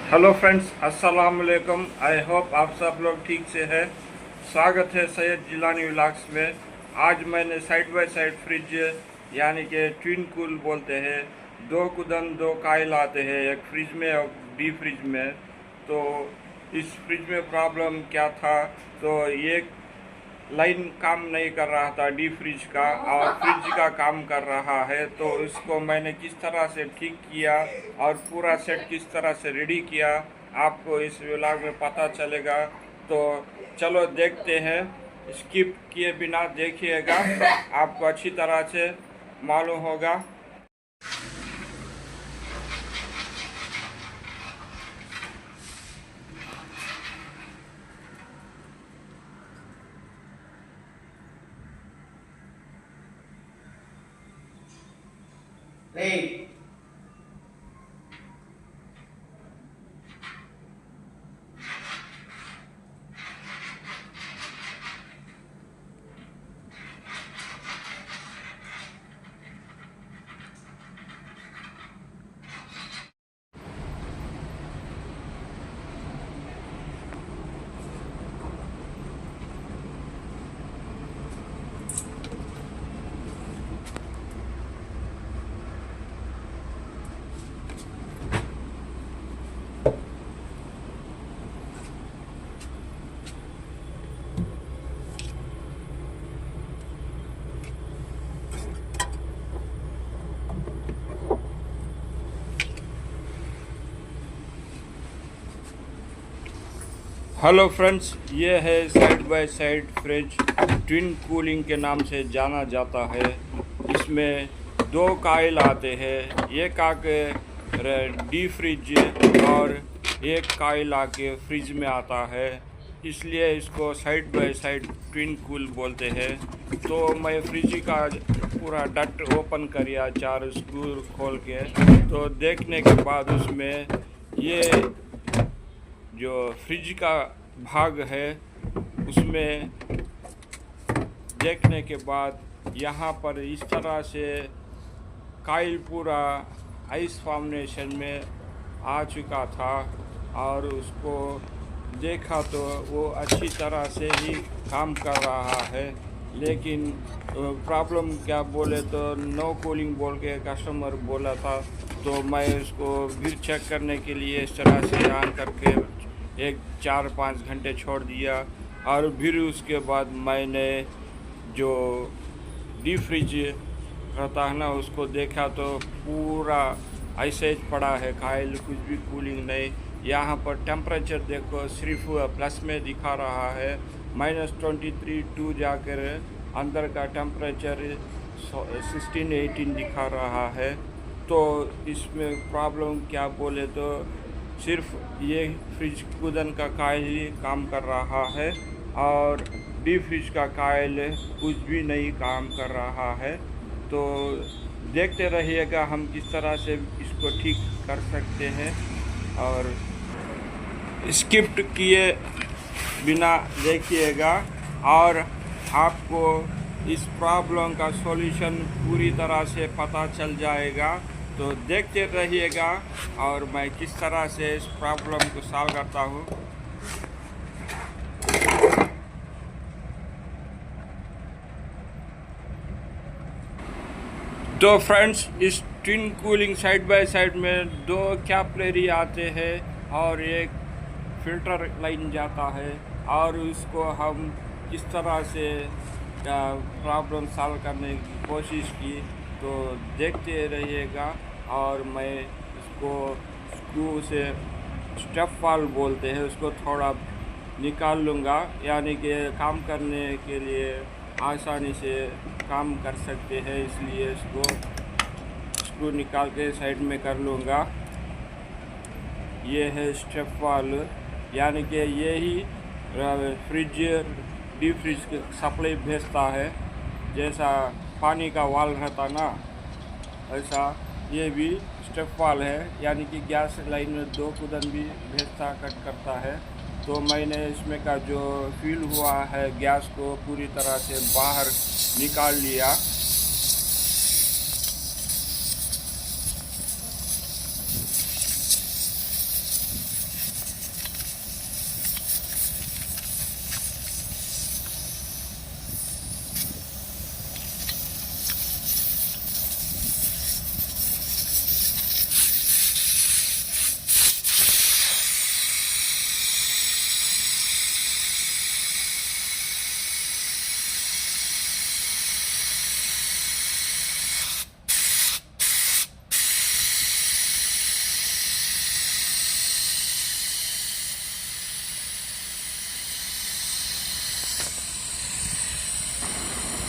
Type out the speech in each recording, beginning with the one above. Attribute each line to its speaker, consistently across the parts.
Speaker 1: Hello friends, अस्सलाम वालेकुम। I hope आप सब लोग ठीक से हैं। स्वागत है सैयद जिलानी व्लॉग्स में। आज मैंने साइड बाय साइड फ्रिज यानी कि ट्विन कूल बोलते हैं, दो कुदन दो कायल आते हैं एक फ्रिज में और डी फ्रिज में। तो इस फ्रिज में प्रॉब्लम क्या था, तो ये लाइन काम नहीं कर रहा था डी फ्रिज का, और फ्रिज का काम कर रहा है। तो इसको मैंने किस तरह से ठीक किया और पूरा सेट किस तरह से रेडी किया, आपको इस व्लॉग में पता चलेगा। तो चलो देखते हैं, स्किप किए बिना देखिएगा, आपको अच्छी तरह से मालूम होगा।
Speaker 2: Play.
Speaker 1: हेलो फ्रेंड्स, ये है side by side fridge, twin cooling के नाम से जाना जाता है। इसमें दो कायल आते हैं, एक आके डी फ्रिज और एक कायल आके फ्रिज में आता है, इसलिए इसको side by side twin cool बोलते हैं। तो मैं फ्रिज का पूरा डट ओपन किया, चार स्क्रू खोल के, तो देखने के बाद उसमें ये जो फ्रिज का भाग है उसमें देखने के बाद यहाँ पर इस तरह से कायल पूरा आइस फॉर्मेशन में आ चुका था, और उसको देखा तो वो अच्छी तरह से ही काम कर रहा है। लेकिन प्रॉब्लम क्या बोले तो नो कूलिंग बोल के कस्टमर बोला था, तो मैं उसको फिर चेक करने के लिए इस तरह से ऑन करके एक 4-5 घंटे छोड़ दिया, और फिर उसके बाद मैंने जो डी फ्रिज रहता है ना उसको देखा, तो पूरा ऐसे ही पड़ा है कायल, कुछ भी कूलिंग नहीं। यहाँ पर टेम्परेचर देखो सिर्फ प्लस में दिखा रहा है, -23 जाकर अंदर का टेम्परेचर 16-18 दिखा रहा है। तो इसमें प्रॉब्लम क्या बोले तो सिर्फ ये फ्रिज कूदन का कायल ही काम कर रहा है, और डी फ्रिज का कायल कुछ भी नहीं काम कर रहा है। तो देखते रहिएगा हम किस तरह से इसको ठीक कर सकते हैं, और स्किप किए बिना देखिएगा, और आपको इस प्रॉब्लम का सॉल्यूशन पूरी तरह से पता चल जाएगा। तो देखते रहिएगा, और मैं किस तरह से इस प्रॉब्लम को सॉल्व करता हूँ। तो फ्रेंड्स, इस twin cooling side by side में दो कैपिलरी आते हैं और एक फिल्टर लाइन जाता है, और उसको हम किस तरह से प्रॉब्लम सॉल्व करने की कोशिश की, तो देखते रहिएगा। और मैं इसको स्क्रू से स्टेप वाल्व बोलते हैं, उसको थोड़ा निकाल लूँगा, यानी कि काम करने के लिए आसानी से काम कर सकते हैं, इसलिए इसको स्क्रू निकाल के साइड में कर लूँगा। ये है स्टेप वाल्व, यानी कि यही फ्रिज डी फ्रिज के सप्लाई भेजता है। जैसा पानी का वाल रहता ना, ऐसा ये भी स्टेप वाल है, यानी कि गैस लाइन में दो कुदन भी भेजता कट करता है। तो मैंने इसमें का जो फील हुआ है गैस को पूरी तरह से बाहर निकाल लिया।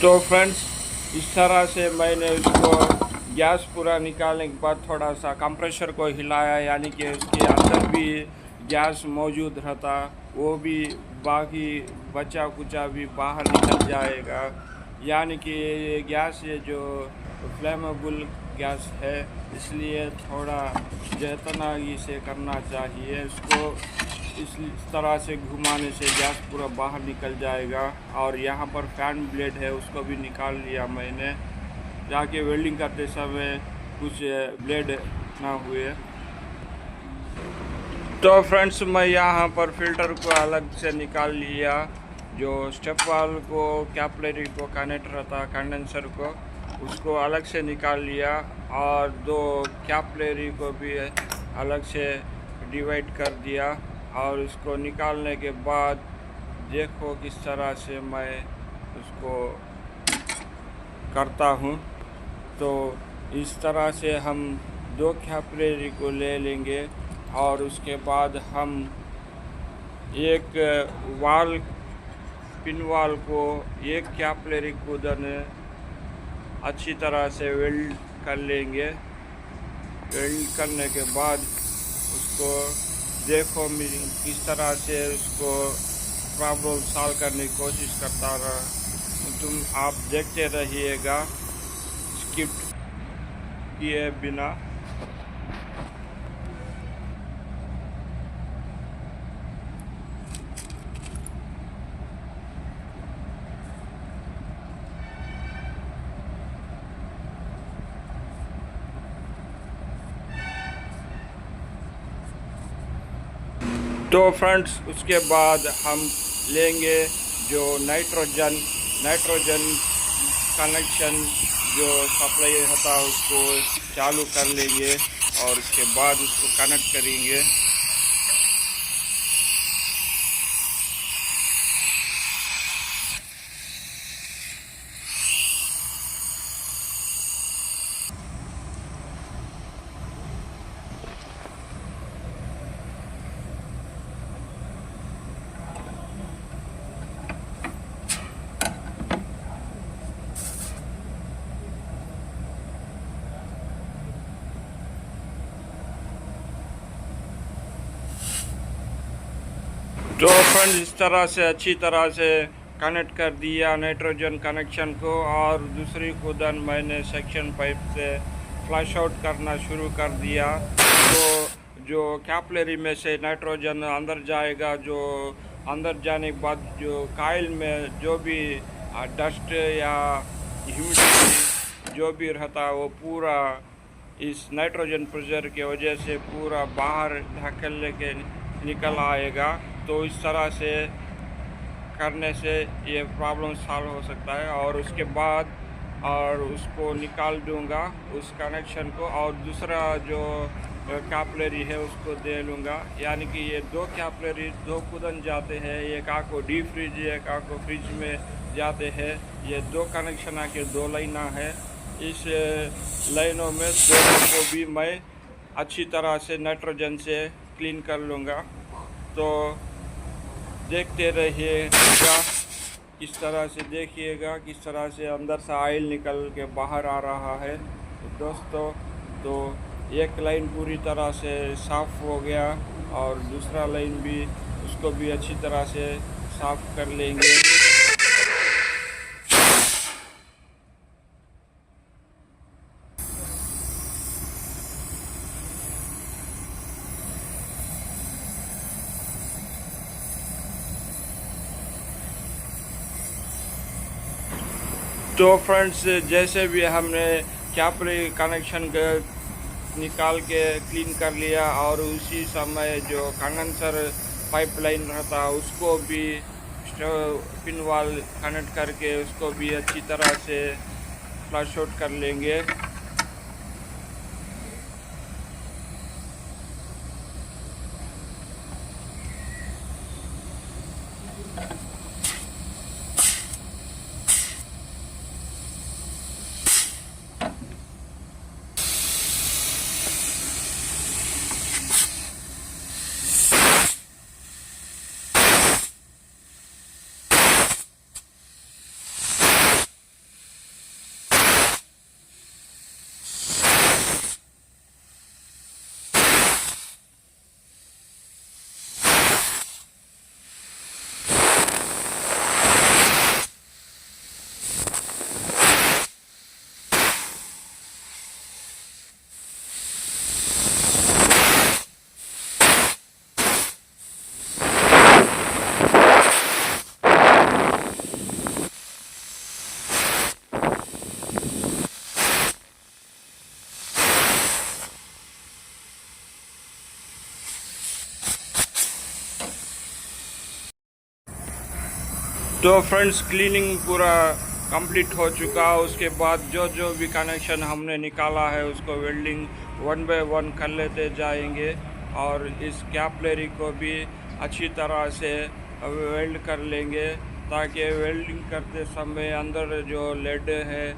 Speaker 1: तो फ्रेंड्स, इस तरह से मैंने उसको गैस पूरा निकालने के बाद थोड़ा सा कंप्रेसर को हिलाया, यानी कि उसके अंदर भी गैस मौजूद रहता, वो भी बाकी बचा कुचा भी बाहर निकल जाएगा। यानी कि ये गैस ये जो फ्लेमेबल गैस है, इसलिए थोड़ा जतनाई से करना चाहिए इसको। इस तरह से घुमाने से गैस पूरा बाहर निकल जाएगा। और यहाँ पर फैन ब्लेड है, उसको भी निकाल लिया मैंने, ताकि वेल्डिंग करते समय कुछ ब्लेड ना हुए। तो फ्रेंड्स, मैं यहाँ पर फिल्टर को अलग से निकाल लिया। जो स्टेप वाल्व को कैपिलरी को कनेक्ट रहता कंडेंसर को, उसको अलग से निकाल लिया। और दो कैपिलरी को भी अलग से डिवाइड कर दिया। और उसको निकालने के बाद देखो किस तरह से मैं उसको करता हूँ। तो इस तरह से हम दो कैपिलरी को ले लेंगे और उसके बाद हम एक वाल पिन वाल को एक कैपिलरी को अच्छी तरह से वेल्ड कर लेंगे। वेल्ड करने के बाद उसको देखो किस तरह से उसको प्रॉब्लम सॉल्व करने की कोशिश करता रहा। आप देखते रहिएगा स्किप किए बिना। तो फ्रेंड्स, उसके बाद हम लेंगे जो नाइट्रोजन कनेक्शन जो सप्लाई होता है, उसको चालू कर लेंगे और उसके बाद उसको कनेक्ट करेंगे। तो फ्रेंड्स, इस तरह से अच्छी तरह से कनेक्ट कर दिया नाइट्रोजन कनेक्शन को। और दूसरी खुदन मैंने सेक्शन पाइप से फ्लश आउट करना शुरू कर दिया। तो जो कैपिलरी में से नाइट्रोजन अंदर जाएगा, जो अंदर जाने के बाद जो काइल में जो भी डस्ट या ह्यूमिडिटी जो भी रहता, वो पूरा इस नाइट्रोजन प्रेशर की वजह से पूरा बाहर ढकेल के निकल आएगा। तो इस तरह से करने से ये प्रॉब्लम सॉल्व हो सकता है। और उसके बाद और उसको निकाल दूंगा उस कनेक्शन को, और दूसरा जो कैपिलरी है उसको दे लूँगा। यानी कि ये दो कैपिलरी दो खुदन जाते हैं, एक आको डीप फ्रिज एक आको फ्रिज में जाते हैं। ये दो कनेक्शन आके दो लाइना है। इस लाइनों में दोनों को भी मैं अच्छी तरह से नाइट्रोजन से क्लीन कर लूँगा। तो देखते रहिएगा, किस तरह से देखिएगा किस तरह से अंदर से ऑयल निकल के बाहर आ रहा है। तो दोस्तों, तो एक लाइन पूरी तरह से साफ़ हो गया और दूसरा लाइन भी, उसको भी अच्छी तरह से साफ़ कर लेंगे। तो फ्रेंड्स, जैसे भी हमने कैपिलरी कनेक्शन निकाल के क्लीन कर लिया, और उसी समय जो कंडेंसर पाइपलाइन रहता उसको भी पिन वाल कनेक्ट करके उसको भी अच्छी तरह से फ्लश आउट कर लेंगे। तो फ्रेंड्स क्लीनिंग पूरा कंप्लीट हो चुका। उसके बाद जो जो भी कनेक्शन हमने निकाला है उसको वेल्डिंग 1 बाय 1 कर लेते जाएंगे और इस कैपलरी को भी अच्छी तरह से वेल्ड कर लेंगे ताकि वेल्डिंग करते समय अंदर जो लेड है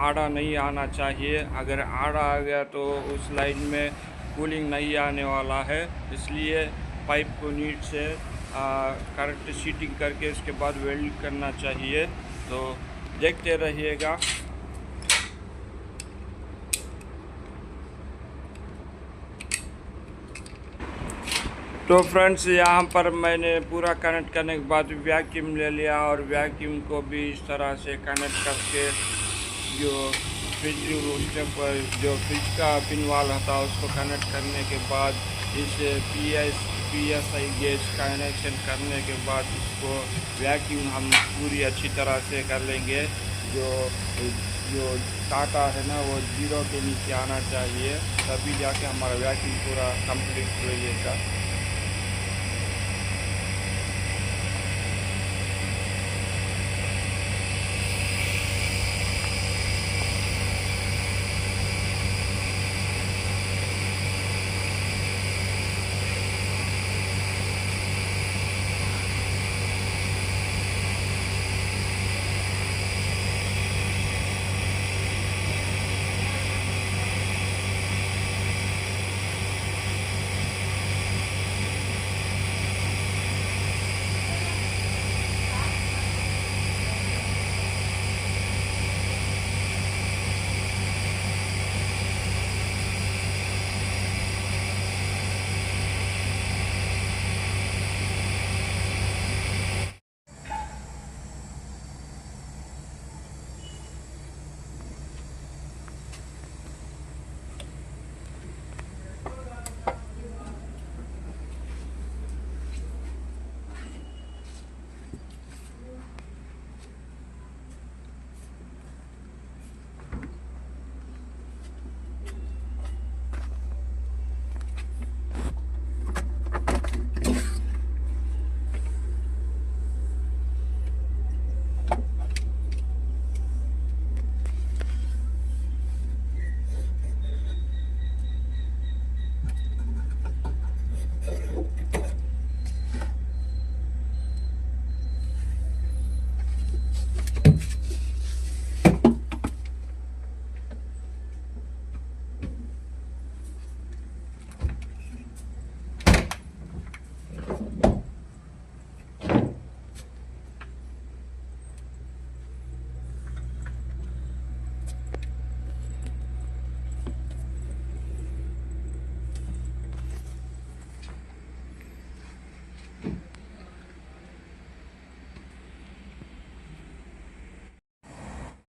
Speaker 1: आड़ा नहीं आना चाहिए। अगर आड़ा आ गया तो उस लाइन में कूलिंग नहीं आने वाला है, इसलिए पाइप को नीट से करेक्ट सीटिंग करके उसके बाद वेल्ड करना चाहिए। तो देखते रहिएगा। तो फ्रेंड्स यहाँ पर मैंने पूरा कनेक्ट करने के बाद वैक्यूम ले लिया और वैक्यूम को भी इस तरह से कनेक्ट करके जो फ्रिज पर जो फ्रिज का पिन वाला था उसको कनेक्ट करने के बाद इस PSI गेज कनेक्शन करने के बाद इसको वैक्यूम हम पूरी अच्छी तरह से कर लेंगे। जो जो काटा है ना वो 0 के नीचे आना चाहिए, तभी जाके हमारा वैक्यूम पूरा कंप्लीट होइएगा।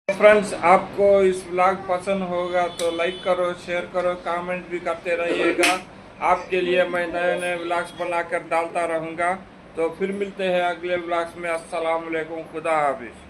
Speaker 1: फ्रेंड्स आपको इस व्लॉग पसंद होगा तो लाइक करो, शेयर करो, कमेंट भी करते रहिएगा। आपके लिए मैं नए नए व्लॉग्स बनाकर डालता रहूँगा। तो फिर मिलते हैं अगले व्लॉग्स में। अस्सलाम वालेकुम, खुदा हाफिज़।